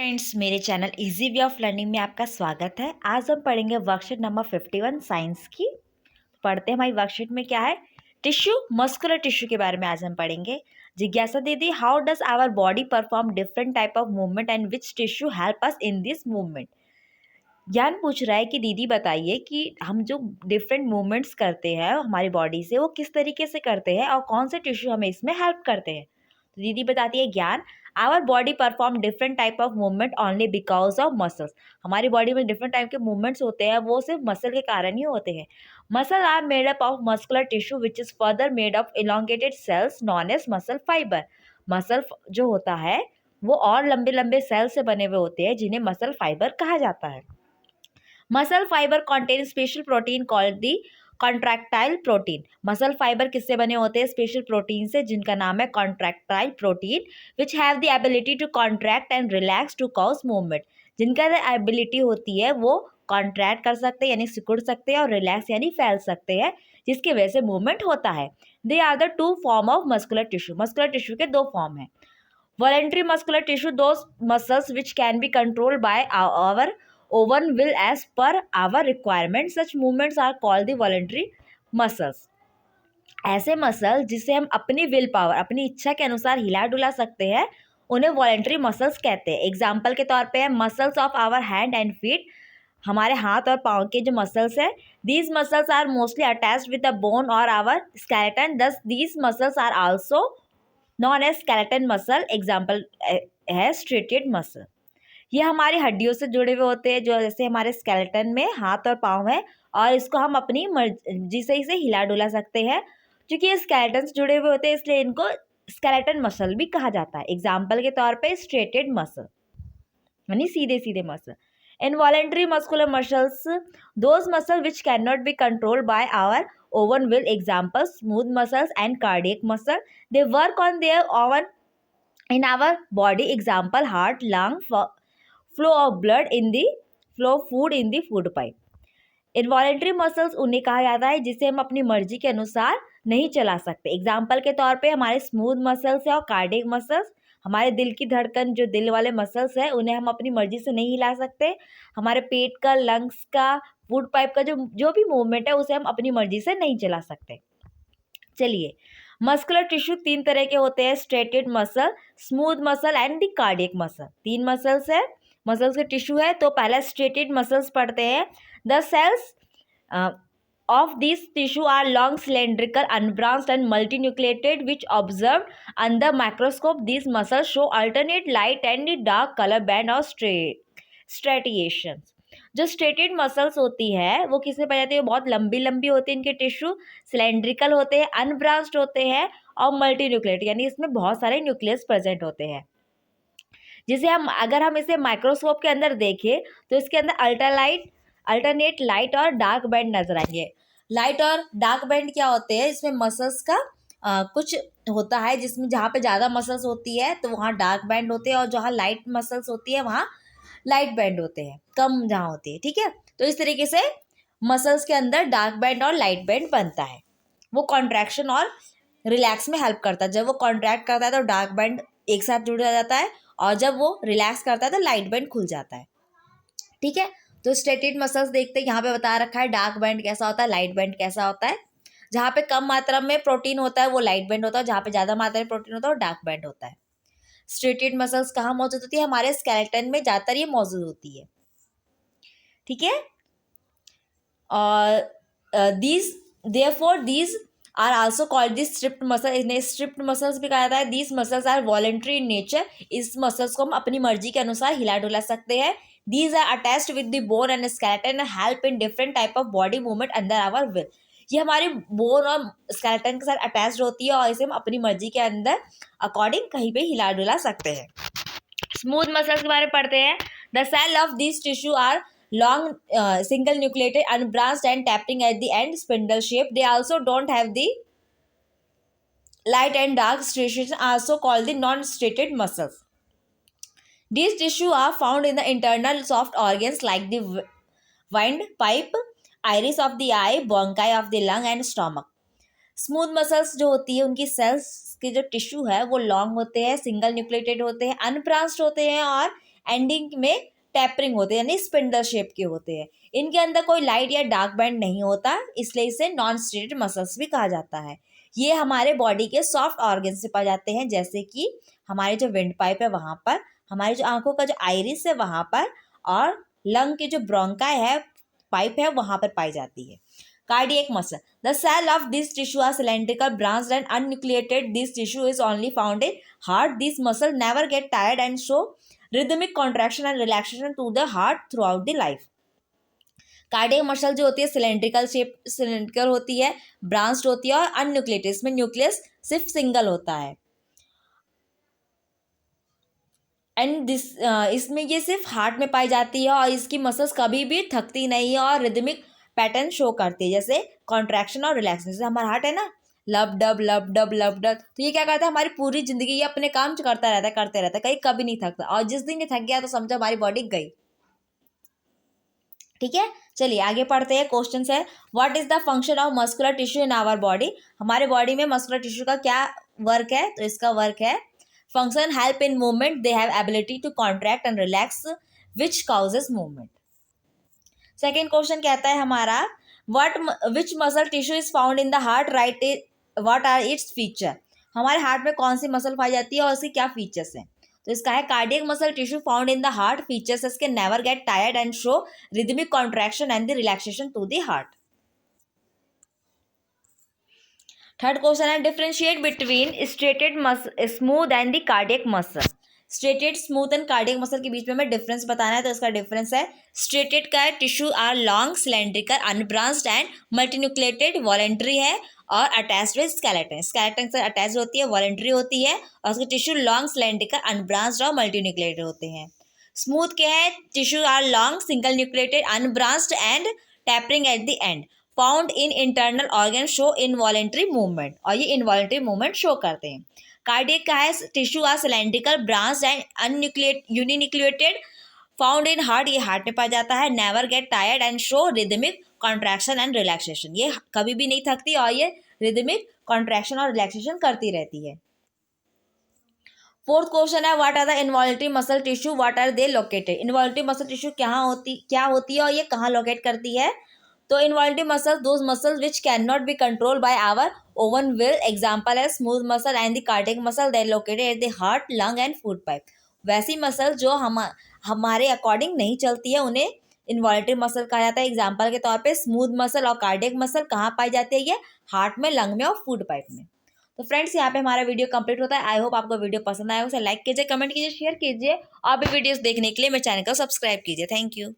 Friends, मेरे channel easy way of learning में आपका स्वागत है। आज हम पढ़ेंगे वर्कशीट नंबर 51 साइंस की। पढ़ते हैं हमारी वर्कशीट में क्या है। टिश्यू, मस्कुलर टिश्यू के बारे में आज हम पढ़ेंगे। जिज्ञासा दीदी, how does our body perform different type of movement and which tissue help us in this movement. Gyan पूछ रहा है कि दीदी बताइए कि हम जो डिफरेंट मूवमेंट्स करते हैं हमारी बॉडी से, वो किस तरीके से करते हैं और कौन से टिश्यू हमें इसमें हेल्प करते हैं। तो दीदी बताती है, Gyan, our body perform different type of movement only because of muscles. हमारी बॉडी में डिफरेंट टाइप के मूवमेंट्स होते हैं, वो सिर्फ मसल के कारण ही होते हैं। Muscle are made up of muscular tissue which is further made of elongated cells known as muscle fibre. Muscle जो होता है वो और लंबे लंबे सेल से बने हुए होते हैं जिन्हें मसल फाइबर कहा जाता है। Muscle fibre contain special protein called the contractile protein. Muscle fibre किससे बने होते हैं? स्पेशल प्रोटीन से, जिनका नाम है contractile protein, which have the ability to contract and relax to cause movement. जिनका एबिलिटी होती है वो कॉन्ट्रैक्ट कर सकते हैं यानी सिकुड़ सकते हैं और रिलैक्स यानी फैल सकते हैं, जिसकी वजह से मूवमेंट होता है। They are the two form of muscular tissue. Muscular tissue के दो फॉर्म हैं। Voluntary muscular tissue, those muscles which can be controlled by our own will as per our requirement. Such movements are called the voluntary muscles. ऐसे muscle जिसे हम अपनी will power, अपनी इच्छा के अनुसार हिला डुला सकते हैं, उन्हें वॉलेंट्री मसल्स कहते हैं। एग्जाम्पल के तौर पे है muscles of our hand and feet. हमारे हाथ और पाँव के जो मसल्स है, these muscles are mostly attached with the bone और our skeleton, thus these muscles are also known as skeleton muscle. Example है स्ट्रेटेड मसल। ये हमारी हड्डियों से जुड़े हुए होते हैं, जो जैसे हमारे स्केलेटन में हाथ और पाँव है, और इसको हम अपनी मर्जी से इसे हिला डुला सकते हैं। क्योंकि ये स्केलेटन से जुड़े हुए होते हैं इसलिए इनको स्केलेटन मसल भी कहा जाता है। एग्जाम्पल के तौर पे स्ट्रेटेड मसल यानी सीधे सीधे muscle. Involuntary muscular muscles, those muscle which can not be controlled by our own will. Examples, smooth muscles and cardiac muscle. They work on their own in our body. Example, heart, lung, flow of blood in the flow food in the food pipe. Involuntary muscles उन्हें कहा जाता है जिसे हम अपनी मर्जी के अनुसार नहीं चला सकते। एग्जाम्पल के तौर पे हमारे स्मूथ मसल्स है और कार्डियक मसल्स। हमारे दिल की धड़कन, जो दिल वाले मसल्स है, उन्हें हम अपनी मर्जी से नहीं हिला सकते। हमारे पेट का, लंग्स का, फूड पाइप का जो भी मूवमेंट है उसे हम अपनी मर्जी से नहीं चला सकते। चलिए, मस्कुलर टिश्यू तीन तरह के होते हैं, striated muscle, smooth muscle and the cardiac muscle. तीन मसल्स है, मसल्स के टिश्यू है। तो पहला स्ट्रेटेड मसल्स पढ़ते हैं। The cells of these tissue are long, cylindrical, unbranched and multinucleated, which observed under microscope. These muscles show alternate light and dark color band or striations. जो striated muscles होती है वो किसमें पाई जाती है? बहुत लंबी लंबी होती है, इनके टिश्यू सिलेंड्रिकल होते हैं, अनब्रांच्ड होते हैं और मल्टीन्यूक्लिएटेड यानी इसमें बहुत सारे न्यूक्लियस प्रेजेंट होते हैं। जिसे हम, अगर हम इसे माइक्रोस्कोप के अंदर देखें तो इसके अंदर अल्टरनेट लाइट और डार्क बैंड नजर आएंगे। लाइट और डार्क बैंड क्या होते हैं? इसमें मसल्स का कुछ होता है जिसमें जहाँ पे ज़्यादा मसल्स होती है तो वहाँ डार्क बैंड होते हैं, और जहाँ लाइट मसल्स होती है वहाँ लाइट बैंड होते हैं, कम जहाँ होती है। ठीक है, तो इस तरीके से मसल्स के अंदर डार्क बैंड और लाइट बैंड बनता है। वो कॉन्ट्रैक्शन और रिलैक्स में हेल्प करता है। जब वो कॉन्ट्रैक्ट करता है तो डार्क बैंड एक साथ जुड़ जाता है, और जब वो रिलैक्स करता है तो लाइट बैंड खुल जाता है। ठीक है, तो स्ट्रेटेड मसल्स देखते हैं। यहाँ पे बता रखा है डार्क बैंड कैसा होता है, लाइट बैंड कैसा होता है। जहाँ पे कम मात्रा में प्रोटीन होता है वो लाइट बैंड होता है, जहाँ पे ज़्यादा मात्रा में प्रोटीन होता है वो डार्क बैंड होता है। स्ट्रेटेड मसल्स कहाँ मौजूद होती है? हमारे स्केलेटन में ज़्यादातर ये मौजूद होती है। ठीक है, और these are also called the stripped muscle. इन्हें stripped muscles भी कहा जाता है। These muscles are voluntary in nature. इस मसल्स को हम अपनी मर्जी के अनुसार हिला डुला सकते हैं। These are attached with the bone and skeleton and help in different type of body movement under our will. ये हमारी बोन और स्केलेटन के साथ अटैच्ड होती है और इसे हम अपनी मर्जी के अंदर अकॉर्डिंग कहीं पे हिला डुला सकते हैं। स्मूथ मसल्स के बारे में पढ़ते हैं। The cell of this tissue are long, single nucleated, unbranched and tapering at the end, spindle shape. They also don't have the light and dark striations, also called the non-striated muscles. These tissue are found in the internal soft organs like the windpipe, iris of the eye, bronchi of the lung and stomach. Smooth muscles जो होती है उनकी sales के जो tissue है वो long होते हैं, सिंगल न्यूक्लिएटेड होते हैं, अनब्रांच्ड होते हैं और एंडिंग में टेपरिंग होते हैं, यानी स्पिंडल शेप के होते हैं। इनके अंदर कोई लाइट या डार्क बैंड नहीं होता, इसलिए इसे नॉन स्टेटेड मसल्स भी कहा जाता है। ये हमारे बॉडी के सॉफ्ट ऑर्गन से पाए जाते हैं, जैसे कि हमारे जो विंड पाइप है वहाँ पर, हमारी जो आंखों का जो आइरिस है वहाँ पर, और लंग के जो ब्रोंकाई है, पाइप है, वहाँ पर पाई जाती है। Cardiac muscle, the cell of this tissue are cylindrical, branched and unnucleated. This tissue is only found in heart. These muscles never get tired and show rhythmic contraction and relaxation to the heart throughout the life. Cardiac muscle जो होती है cylindrical होती है, branched होती है और अनन्यूक्लिएटेड, इसमें nucleus सिर्फ सिंगल होता है। एंड दिस इसमें ये सिर्फ हार्ट में पाई जाती है और इसकी मसल्स कभी भी थकती नहीं है और रिदमिक पैटर्न शो करती है, जैसे कॉन्ट्रैक्शन और रिलैक्सेशन। जैसे हमारा हार्ट है ना, लब डब लब डब लब डब, तो ये क्या करता है, हमारी पूरी जिंदगी ये अपने काम करता रहता है, करते रहता है, कहीं कभी नहीं थकता, और जिस दिन ये थक गया तो समझो हमारी बॉडी गई। ठीक है, चलिए आगे पढ़ते हैं। क्वेश्चन है, what is the function of muscular tissue in our body. हमारे बॉडी में मस्कुलर टिश्यू का क्या वर्क है, तो इसका वर्क है function help in movement, they have ability to contract and relax which causes movement. Second question कहता है हमारा, which muscle tissue is found in the heart, right what are its feature. हमारे heart में कौन सी muscle पाई जाती है और उसके क्या फीचर्स हैं, तो इसका है cardiac muscle tissue found in the heart, features इसके never get tired and show rhythmic contraction and the relaxation to the heart. Third question है, differentiate between striated smooth and the cardiac muscle. Striated, smooth and cardiac muscle के बीच में हमें difference बताना है, तो इसका डिफरेंस है, स्ट्रेटेड का tissue are long, cylindrical, unbranched and multinucleated, voluntary है और अटैच्ड विद स्केलेटन, स्केलेटन से अटैच होती है, वॉलेंट्री होती है, और उसके टिश्यू लॉन्ग, सिलेंड्रिकल, अनब्रांच्ड और मल्टीन्यूक्लिएटेड होते हैं। स्मूथ के है, tissue are long, single nucleated, unbranched and tapering at the end, found in internal organ, show involuntary movement, और ये इनवॉलेंट्री मूवमेंट शो करते हैं। कार्डियक का है, tissue are cylindrical, branched and uninucleated, found in heart, ये heart में पाया जाता है, never get tired and show rhythmic contraction and relaxation, ये कभी भी नहीं थकती और ये रिदमिक कॉन्ट्रैक्शन और रिलैक्सेशन करती रहती है। फोर्थ क्वेश्चन है, what are the involuntary muscle tissue, what are they located. Involuntary muscle tissue क्या होती है और ये कहाँ लोकेट करती है, तो involuntary muscle those muscle which can not be control by our own will, example है smooth muscle and the cardiac muscle, they located at the heart, lung and food pipe. वैसी मसल जो हमारे according नहीं चलती है उन्हें involutory muscle कहा जाता है। एग्जाम्पल के तौर पे स्मूथ मसल और कार्डियक मसल कहाँ पाई जाती है, ये हार्ट में, लंग में और फूड पाइप में। तो फ्रेंड्स, यहाँ पे हमारा वीडियो कंप्लीट होता है। आई होप आपको वीडियो पसंद आया, उसे लाइक कीजिए, कमेंट कीजिए, शेयर कीजिए, और भी वीडियोस देखने के लिए मेरे चैनल को सब्सक्राइब कीजिए। Thank you.